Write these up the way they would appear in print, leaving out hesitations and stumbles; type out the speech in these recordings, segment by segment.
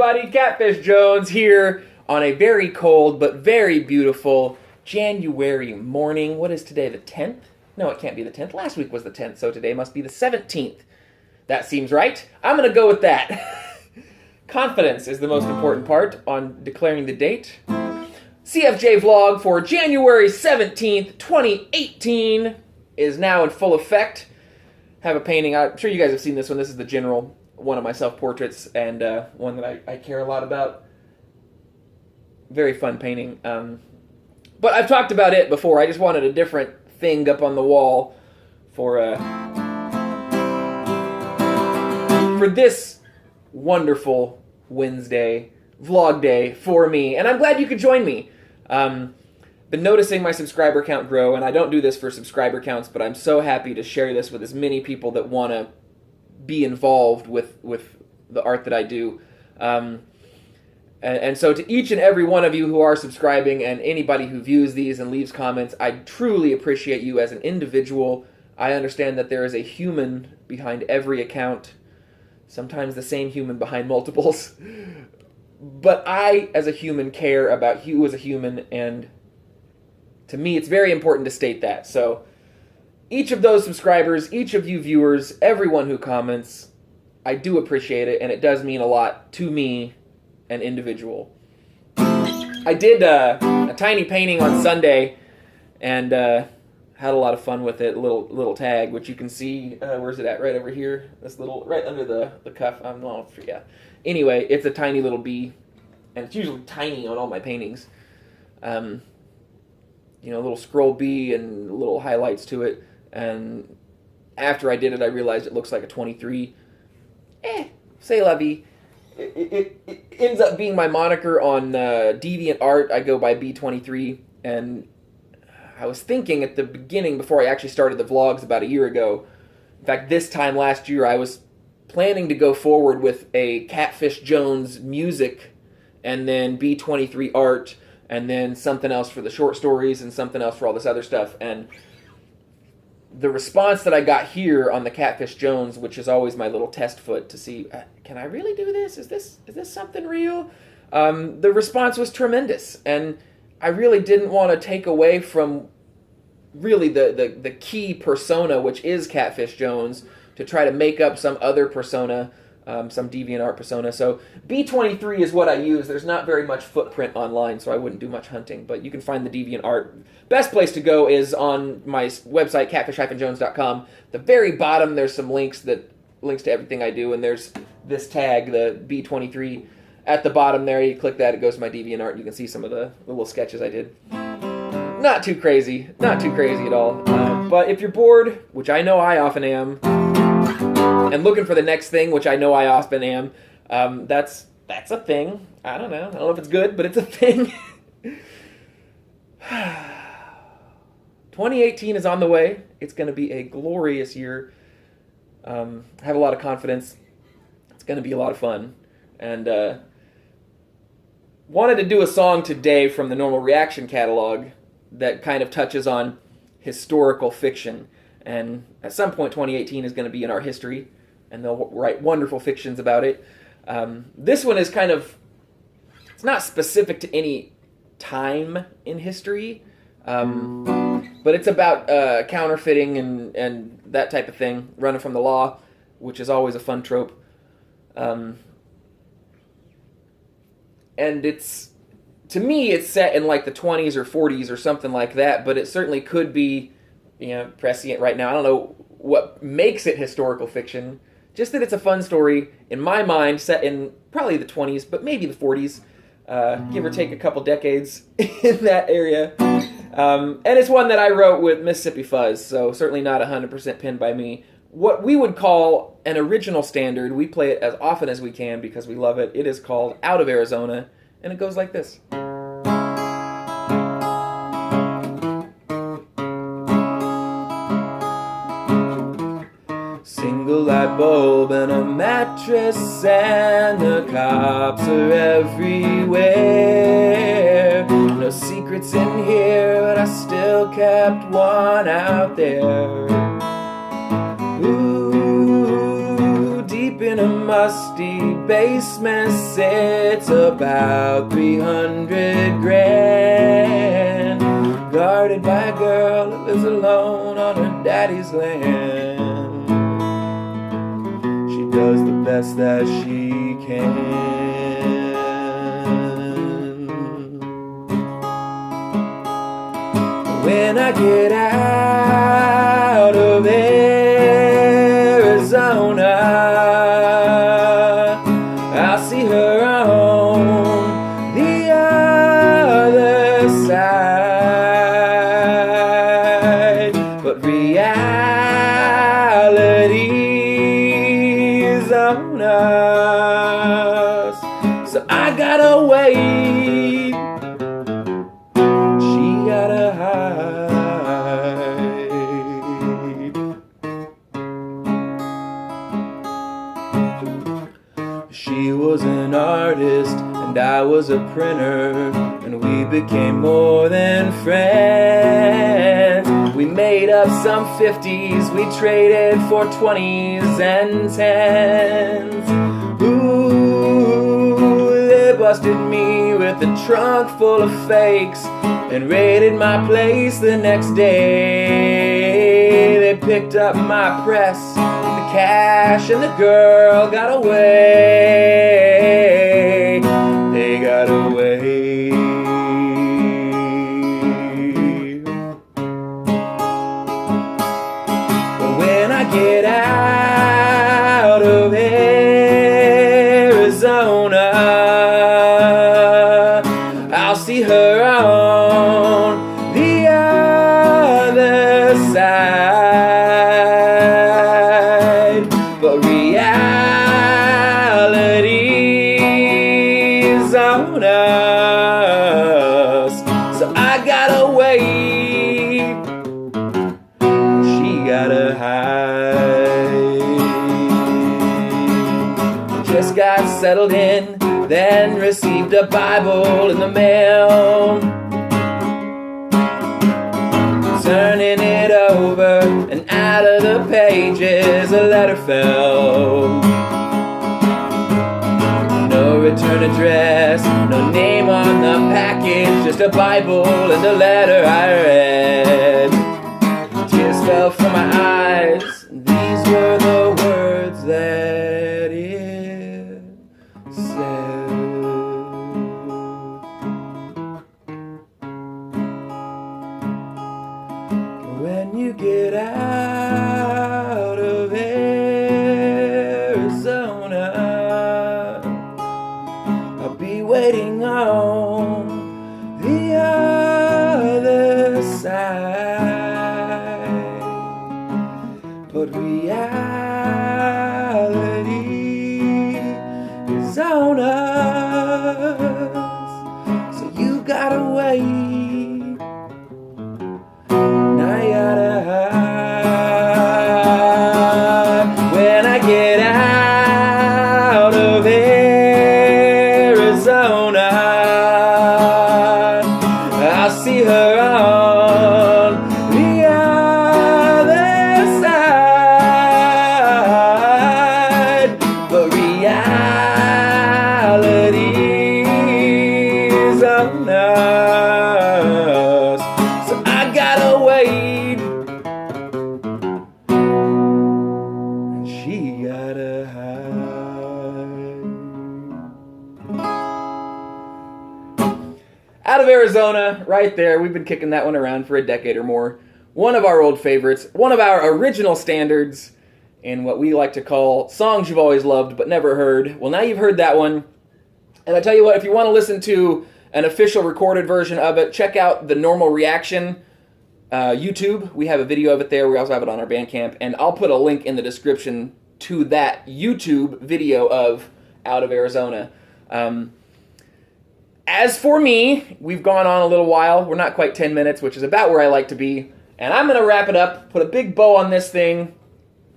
everybody, Catfish Jones here on a very cold but very beautiful January morning. What is today, the 10th? No, it can't be the 10th. Last week was the 10th, so today must be the 17th. That seems right. I'm going to go with that. Confidence is the most important part on declaring the date. CFJ vlog for January 17th, 2018 is now in full effect. Have a painting. I'm sure you guys have seen this one. This is the general one of my self-portraits and one that I care a lot about. Very fun painting. But I've talked about it before. I just wanted a different thing up on the wall for this wonderful Wednesday vlog day for me. And I'm glad you could join me. Been noticing my subscriber count grow, and I don't do this for subscriber counts, but I'm so happy to share this with as many people that want to be involved with the art that I do. And so to each and every one of you who are subscribing and anybody who views these and leaves comments, I truly appreciate you as an individual. I understand that there is a human behind every account, sometimes the same human behind multiples. But I, as a human, care about you as a human, and to me, it's very important to state that. So each of those subscribers, each of you viewers, everyone who comments, I do appreciate it, and it does mean a lot to me, an individual. I did a tiny painting on Sunday, and had a lot of fun with it. A little tag, which you can see. Where's it at? Right over here. This little, right under the cuff. Yeah. Anyway, it's a tiny little bee, and it's usually tiny on all my paintings. You know, a little scroll bee and little highlights to it. And after I did it, I realized it looks like a 23. C'est la vie. It ends up being my moniker on DeviantArt. I go by B23, and I was thinking at the beginning, before I actually started the vlogs about a year ago, in fact, this time last year, I was planning to go forward with a Catfish Jones music, and then B23 art, and then something else for the short stories, and something else for all this other stuff. And the response that I got here on the Catfish Jones, which is always my little test foot to see, can I really do this? Is this something real? The response was tremendous, and I really didn't want to take away from really the key persona, which is Catfish Jones, to try to make up some other persona, some DeviantArt persona. So B23 is what I use. There's not very much footprint online, so I wouldn't do much hunting, but you can find the DeviantArt. Best place to go is on my website, catfish-jones.com. The very bottom, there's some links to everything I do, and there's this tag, the B23. At the bottom there, you click that, it goes to my DeviantArt, and you can see some of the little sketches I did. Not too crazy at all. But if you're bored, which I know I often am, and looking for the next thing, which I know I often am, that's a thing. I don't know if it's good, but it's a thing. 2018 is on the way. It's going to be a glorious year. I have a lot of confidence. It's going to be a lot of fun. And wanted to do a song today from the Normal Reaction catalog that kind of touches on historical fiction. And at some point, 2018 is going to be in our history, and they'll write wonderful fictions about it. This one is kind of, it's not specific to any time in history, but it's about counterfeiting and that type of thing, running from the law, which is always a fun trope. And it's, to me, it's set in like the 20s or 40s or something like that, but it certainly could be, you know, prescient right now. I don't know what makes it historical fiction, just that it's a fun story, in my mind, set in probably the 20s, but maybe the 40s, give or take a couple decades in that area. And it's one that I wrote with Mississippi Fuzz, so certainly not 100% pinned by me. What we would call an original standard, we play it as often as we can because we love it. It is called Out of Arizona, and it goes like this. Single light bulb and a mattress, and the cops are everywhere. No secrets in here, but I still kept one out there. Ooh, deep in a musty basement sits about 300 grand, guarded by a girl who lives alone on her daddy's land. She does the best that she can. When I get out of Arizona, I'll see her on the other side. But reality's on us, so I gotta wait. She gotta hide. She was an artist and I was a printer, and we became more than friends. We made up some 50s, we traded for 20s and 10s. Ooh, they busted me with a trunk full of fakes and raided my place the next day. They picked up my press, the cash, and the girl got away. They got away. But when I get out of Arizona, I'll see her on the other side. But reality's on us, so I gotta wait. She gotta hide. Just got settled in, then received a Bible in the mail. Turning it over, and out of the pages a letter fell. No return address, no name on the package, just a Bible and a letter I read. Tears fell from my eyes, these were the words that it said. When you get out of Arizona, I'll be waiting on the other side. But reality is on us, so you gotta wait. When I get out of Arizona, I'll see her on the other side. But reality's on us, so I gotta wait. She gotta hide. Out of Arizona, right there. We've been kicking that one around for a decade or more. One of our old favorites, one of our original standards, and what we like to call songs you've always loved but never heard. Well, now you've heard that one. And I tell you what, if you want to listen to an official recorded version of it, check out the Normal Reaction YouTube. We have a video of it there. We also have it on our Bandcamp, and I'll put a link in the description to that YouTube video of Out of Arizona. As for me, we've gone on a little while. We're not quite 10 minutes, which is about where I like to be. And I'm going to wrap it up, put a big bow on this thing.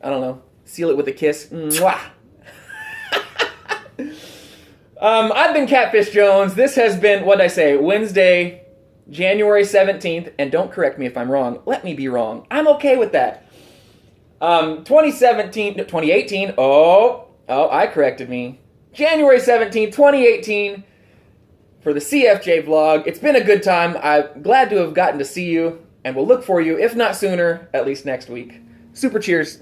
I don't know, seal it with a kiss. Mwah! I've been Catfish Jones. This has been, what'd I say, Wednesday, January 17th. And don't correct me if I'm wrong. Let me be wrong. I'm okay with that. 2018. Oh, I corrected me. January 17th, 2018, for the CFJ vlog. It's been a good time. I'm glad to have gotten to see you, and we'll look for you, if not sooner, at least next week. Super cheers.